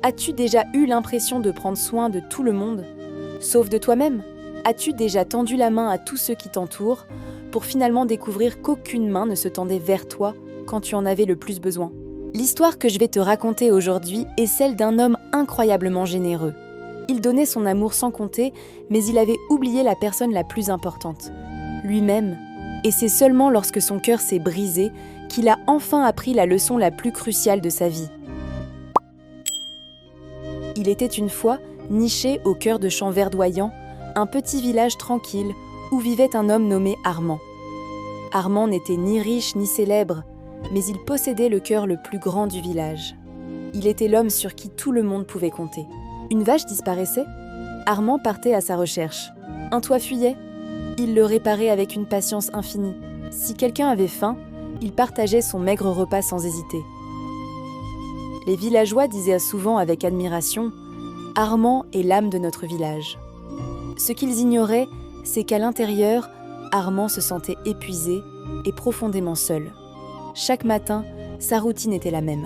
As-tu déjà eu l'impression de prendre soin de tout le monde, sauf de toi-même? As-tu déjà tendu la main à tous ceux qui t'entourent pour finalement découvrir qu'aucune main ne se tendait vers toi quand tu en avais le plus besoin? L'histoire que je vais te raconter aujourd'hui est celle d'un homme incroyablement généreux. Il donnait son amour sans compter, mais il avait oublié la personne la plus importante, lui-même. Et c'est seulement lorsque son cœur s'est brisé qu'il a enfin appris la leçon la plus cruciale de sa vie. Il était une fois niché au cœur de champs verdoyants, un petit village tranquille où vivait un homme nommé Armand. Armand n'était ni riche ni célèbre, mais il possédait le cœur le plus grand du village. Il était l'homme sur qui tout le monde pouvait compter. Une vache disparaissait? Armand partait à sa recherche. Un toit fuyait? Il le réparait avec une patience infinie. Si quelqu'un avait faim, il partageait son maigre repas sans hésiter. Les villageois disaient souvent avec admiration « Armand est l'âme de notre village ». Ce qu'ils ignoraient, c'est qu'à l'intérieur, Armand se sentait épuisé et profondément seul. Chaque matin, sa routine était la même.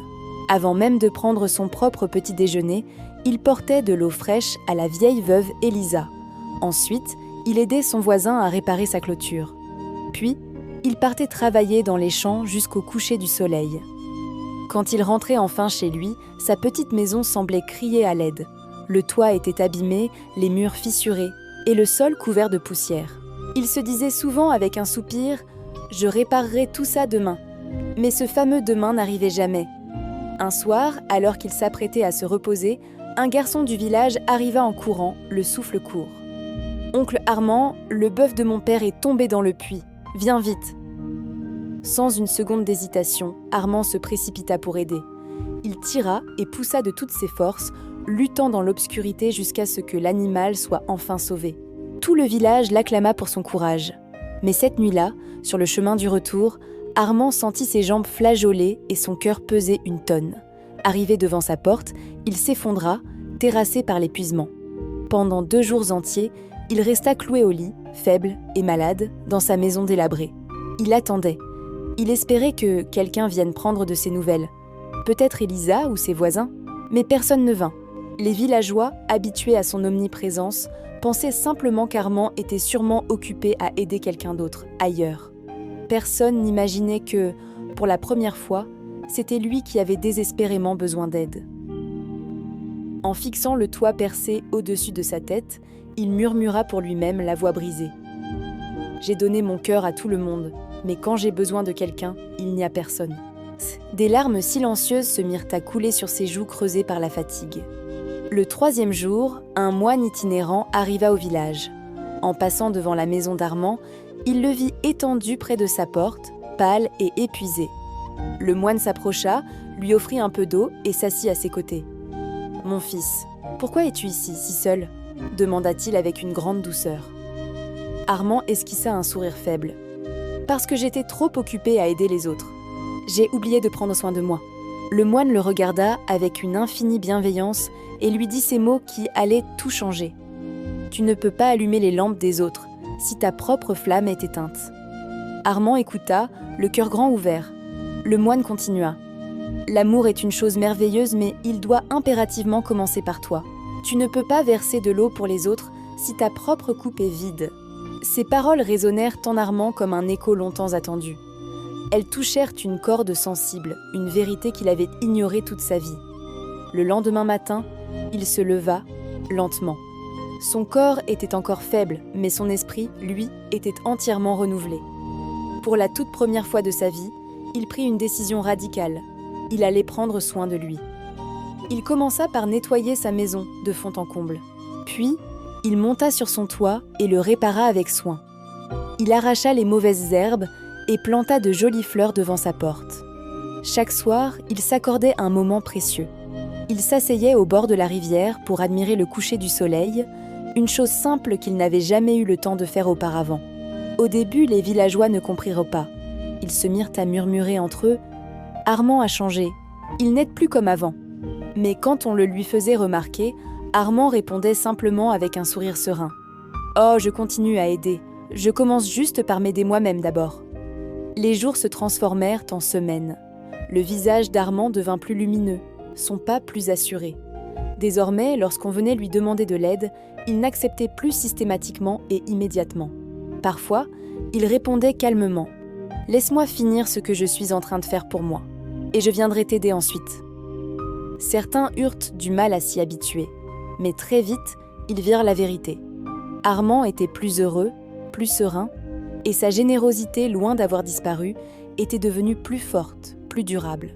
Avant même de prendre son propre petit déjeuner, il portait de l'eau fraîche à la vieille veuve Elisa. Ensuite, il aidait son voisin à réparer sa clôture. Puis, il partait travailler dans les champs jusqu'au coucher du soleil. Quand il rentrait enfin chez lui, sa petite maison semblait crier à l'aide. Le toit était abîmé, les murs fissurés et le sol couvert de poussière. Il se disait souvent avec un soupir « Je réparerai tout ça demain ». Mais ce fameux demain n'arrivait jamais. Un soir, alors qu'il s'apprêtait à se reposer, un garçon du village arriva en courant, le souffle court. « Oncle Armand, le bœuf de mon père est tombé dans le puits. Viens vite !» Sans une seconde d'hésitation, Armand se précipita pour aider. Il tira et poussa de toutes ses forces, luttant dans l'obscurité jusqu'à ce que l'animal soit enfin sauvé. Tout le village l'acclama pour son courage. Mais cette nuit-là, sur le chemin du retour, Armand sentit ses jambes flageoler et son cœur peser une tonne. Arrivé devant sa porte, il s'effondra, terrassé par l'épuisement. Pendant 2 jours entiers, il resta cloué au lit, faible et malade, dans sa maison délabrée. Il attendait. Il espérait que quelqu'un vienne prendre de ses nouvelles. Peut-être Elisa ou ses voisins, mais personne ne vint. Les villageois, habitués à son omniprésence, pensaient simplement qu'Armand était sûrement occupé à aider quelqu'un d'autre, ailleurs. Personne n'imaginait que, pour la première fois, c'était lui qui avait désespérément besoin d'aide. En fixant le toit percé au-dessus de sa tête, il murmura pour lui-même, la voix brisée. « J'ai donné mon cœur à tout le monde, mais quand j'ai besoin de quelqu'un, il n'y a personne. » Des larmes silencieuses se mirent à couler sur ses joues creusées par la fatigue. Le 3e jour, un moine itinérant arriva au village. En passant devant la maison d'Armand, il le vit étendu près de sa porte, pâle et épuisé. Le moine s'approcha, lui offrit un peu d'eau et s'assit à ses côtés. « Mon fils, pourquoi es-tu ici, si seul ?» demanda-t-il avec une grande douceur. Armand esquissa un sourire faible. « Parce que j'étais trop occupé à aider les autres. J'ai oublié de prendre soin de moi. » Le moine le regarda avec une infinie bienveillance et lui dit ces mots qui allaient tout changer. « Tu ne peux pas allumer les lampes des autres si ta propre flamme est éteinte. » Armand écouta, le cœur grand ouvert. Le moine continua. « L'amour est une chose merveilleuse, mais il doit impérativement commencer par toi. Tu ne peux pas verser de l'eau pour les autres si ta propre coupe est vide. » Ces paroles résonnèrent en Armand comme un écho longtemps attendu. Elles touchèrent une corde sensible, une vérité qu'il avait ignorée toute sa vie. Le lendemain matin, il se leva, lentement. Son corps était encore faible, mais son esprit, lui, était entièrement renouvelé. Pour la toute première fois de sa vie, il prit une décision radicale. Il allait prendre soin de lui. Il commença par nettoyer sa maison de fond en comble. Puis, il monta sur son toit et le répara avec soin. Il arracha les mauvaises herbes et planta de jolies fleurs devant sa porte. Chaque soir, il s'accordait un moment précieux. Il s'asseyait au bord de la rivière pour admirer le coucher du soleil, une chose simple qu'il n'avait jamais eu le temps de faire auparavant. Au début, les villageois ne comprirent pas. Ils se mirent à murmurer entre eux « Armand a changé, il n'est plus comme avant ». Mais quand on le lui faisait remarquer, Armand répondait simplement avec un sourire serein. « Oh, je continue à aider, je commence juste par m'aider moi-même d'abord. » Les jours se transformèrent en semaines. Le visage d'Armand devint plus lumineux, son pas plus assuré. Désormais, lorsqu'on venait lui demander de l'aide, il n'acceptait plus systématiquement et immédiatement. Parfois, il répondait calmement « Laisse-moi finir ce que je suis en train de faire pour moi, et je viendrai t'aider ensuite. » Certains eurent du mal à s'y habituer, mais très vite, ils virent la vérité. Armand était plus heureux, plus serein, et sa générosité, loin d'avoir disparu, était devenue plus forte, plus durable.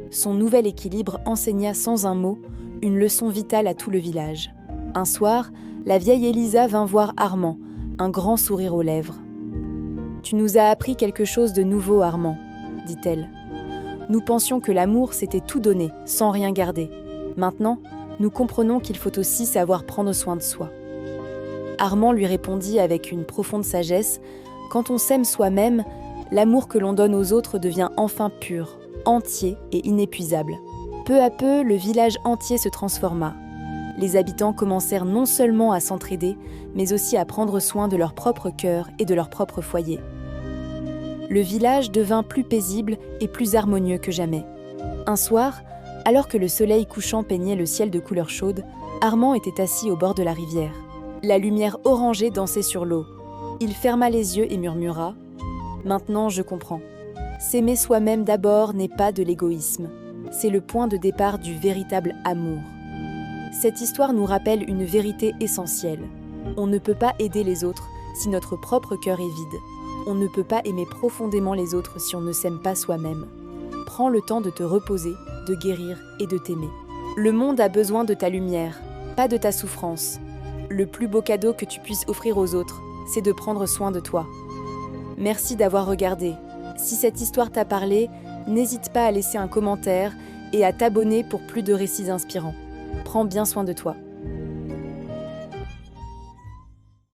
Son nouvel équilibre enseigna sans un mot une leçon vitale à tout le village. Un soir, la vieille Élisa vint voir Armand, un grand sourire aux lèvres. « Tu nous as appris quelque chose de nouveau, Armand, » dit-elle. « Nous pensions que l'amour, c'était tout donner, sans rien garder. Maintenant, nous comprenons qu'il faut aussi savoir prendre soin de soi. » Armand lui répondit avec une profonde sagesse « Quand on s'aime soi-même, l'amour que l'on donne aux autres devient enfin pur, entier et inépuisable. » Peu à peu, le village entier se transforma. Les habitants commencèrent non seulement à s'entraider, mais aussi à prendre soin de leur propre cœur et de leur propre foyer. Le village devint plus paisible et plus harmonieux que jamais. Un soir, alors que le soleil couchant peignait le ciel de couleur chaude, Armand était assis au bord de la rivière. La lumière orangée dansait sur l'eau. Il ferma les yeux et murmura « Maintenant, je comprends. S'aimer soi-même d'abord n'est pas de l'égoïsme. C'est le point de départ du véritable amour. » Cette histoire nous rappelle une vérité essentielle. On ne peut pas aider les autres si notre propre cœur est vide. On ne peut pas aimer profondément les autres si on ne s'aime pas soi-même. Prends le temps de te reposer, de guérir et de t'aimer. Le monde a besoin de ta lumière, pas de ta souffrance. Le plus beau cadeau que tu puisses offrir aux autres, c'est de prendre soin de toi. Merci d'avoir regardé. Si cette histoire t'a parlé, n'hésite pas à laisser un commentaire et à t'abonner pour plus de récits inspirants. Prends bien soin de toi.